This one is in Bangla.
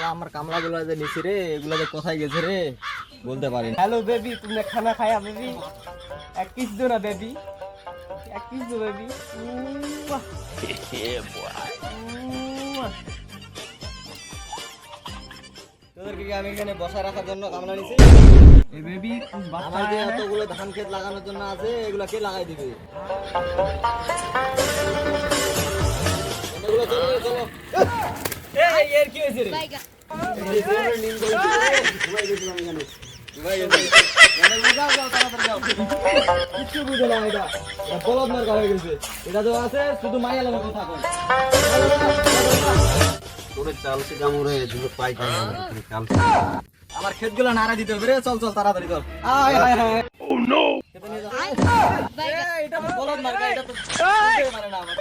শালা আমার কামলাগুলো যে নিচে রে, এগুলো যে কোথায় গেছে রে বলতে পারি না। हेलो बेबी, तुमने खाना खाया बेबी? एक किस दो ना बेबी, एक किस दो बेबी। তোদেরকে কি আমি এখানে বসায় রাখার জন্য কামলা নিছি? ए बेबी कुछ बात আমার যে এতগুলো ধান ক্ষেত লাগানোর জন্য আছে, এগুলো কে লাগাই দিবে? এগুলো চলো চলো। এই এর কি হইছে রে? কিচ্ছু বুঝে না এটা, বলদ মার্কা হয়ে গেছে। এটা তো আছে শুধু মাইয়া লাগে কথা কয়। তোরে চালতে কামড়ে দুটো পাই কাম কাল আমার ক্ষেতগুলো নাড়া দিতে হবে রে, চল চল তাড়াতাড়ি চল। আয় হায় হায়, ও নো, এটা তো বলদ মার্কা, এটা তো বুঝতে পারে না আমার।